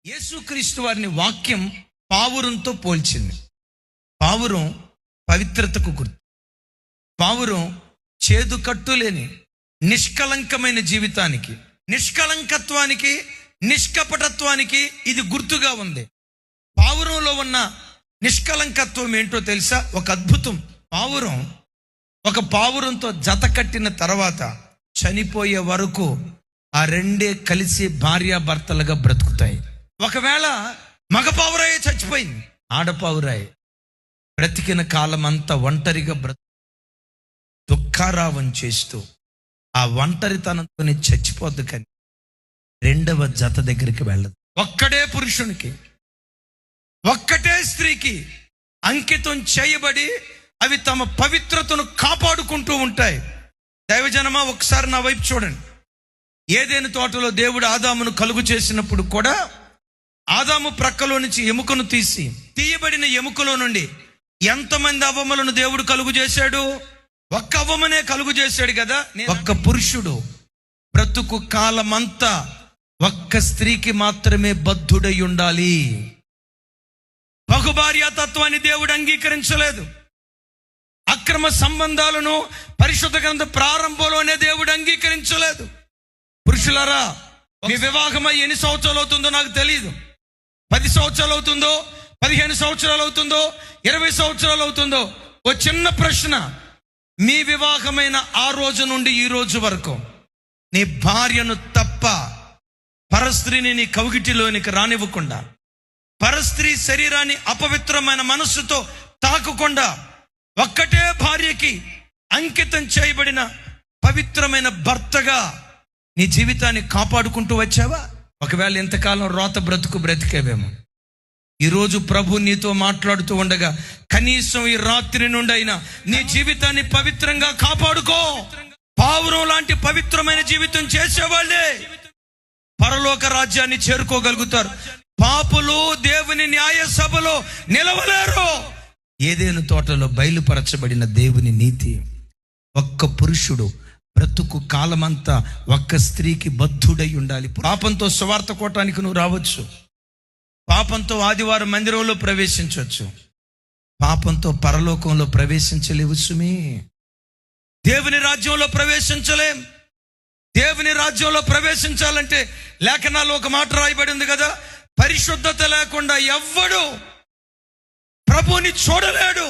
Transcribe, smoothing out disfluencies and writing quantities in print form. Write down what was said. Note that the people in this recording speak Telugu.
యేసుక్రీస్తు వారిని వాక్యం పావురంతో పోల్చింది. పావురం పవిత్రతకు గుర్తు. పావురం చేదు కట్టులేని నిష్కలంకమైన జీవితానికి, నిష్కలంకత్వానికి, నిష్కపటత్వానికి ఇది గుర్తుగా ఉంది. పావురంలో ఉన్న నిష్కలంకత్వం ఏంటో తెలుసా? ఒక అద్భుతం. ఒక పావురంతో జత కట్టిన తర్వాత చనిపోయే వరకు ఆ రెండే కలిసి భార్యాభర్తలుగా బ్రతుకుతాయి. ఒకవేళ మగ పావురాయే చచ్చిపోయింది, ఆడపావురాయే బ్రతికిన కాలం అంతా ఒంటరిగా దుఃఖారావం చేస్తూ ఆ ఒంటరితనంతోనే చచ్చిపోద్దు. కానీ రెండవ జత దగ్గరికి వెళ్ళదు. ఒక్కడే పురుషునికి, ఒక్కటే స్త్రీకి అంకితం చేయబడి అవి తమ పవిత్రతను కాపాడుకుంటూ ఉంటాయి. దైవజనమా, ఒకసారి నా వైపు చూడండి. ఏదైనా తోటలో దేవుడు ఆదామును కలుగు చేసినప్పుడు కూడా ఆదాము ప్రక్కలో నుంచి ఎముకను తీయబడిన ఎముకలో నుండి ఎంతమంది అవ్వములను దేవుడు కలుగు చేశాడు? ఒక్క అవ్వమనే కలుగు చేశాడు కదా. ఒక్క పురుషుడు బ్రతుకు కాలమంతా ఒక్క స్త్రీకి మాత్రమే బద్ధుడై ఉండాలి. బహుభార్యాతత్వాన్ని దేవుడు అంగీకరించలేదు. అక్రమ సంబంధాలను పరిశుద్ధ గ్రంథ ప్రారంభంలోనే దేవుడు అంగీకరించలేదు. పురుషులారా, మీ వివాహమై ఎన్ని సంవత్సరాలు అవుతుందో నాకు తెలియదు. 10 సంవత్సరాలు అవుతుందో, 15 సంవత్సరాలు అవుతుందో, 20 సంవత్సరాలు అవుతుందో. ఓ చిన్న ప్రశ్న, మీ వివాహమైన ఆ రోజు నుండి ఈ రోజు వరకు నీ భార్యను తప్ప పరస్త్రీని నీ కౌగిటిలోనికి రానివ్వకుండా, పరస్త్రీ శరీరాన్ని అపవిత్రమైన మనస్సుతో తాకకుండా, ఒక్కటే భార్యకి అంకితం చేయబడిన పవిత్రమైన భర్తగా నీ జీవితాన్ని కాపాడుకుంటూ వచ్చావా? ఒకవేళ ఎంతకాలం రోత బ్రతికేవేమో. ఈరోజు ప్రభు నీతో మాట్లాడుతూ ఉండగా కనీసం ఈ రాత్రి నుండి అయినా నీ జీవితాన్ని పవిత్రంగా కాపాడుకో. పావురం లాంటి పవిత్రమైన జీవితం చేసేవాళ్ళే పరలోక రాజ్యాన్ని చేరుకోగలుగుతారు. పాపులు దేవుని న్యాయ సభలో నిలవలేరు. ఏదేను తోటలో బయలుపరచబడిన దేవుని నీతి, ఒక్క పురుషుడు బ్రతుకు కాలమంతా ఒక్క స్త్రీకి బద్ధుడై ఉండాలి. పాపంతో సువార్త కోటానికి నువ్వు రావచ్చు, పాపంతో ఆదివారం మందిరంలో ప్రవేశించవచ్చు, పాపంతో పరలోకంలో ప్రవేశించలేవు సుమి. దేవుని రాజ్యంలో ప్రవేశించలేం. దేవుని రాజ్యంలో ప్రవేశించాలంటే లేఖనాల్లో ఒక మాట రాయబడి ఉంది కదా, పరిశుద్ధత లేకుండా ఎవ్వడు ప్రభుని చూడలేడు.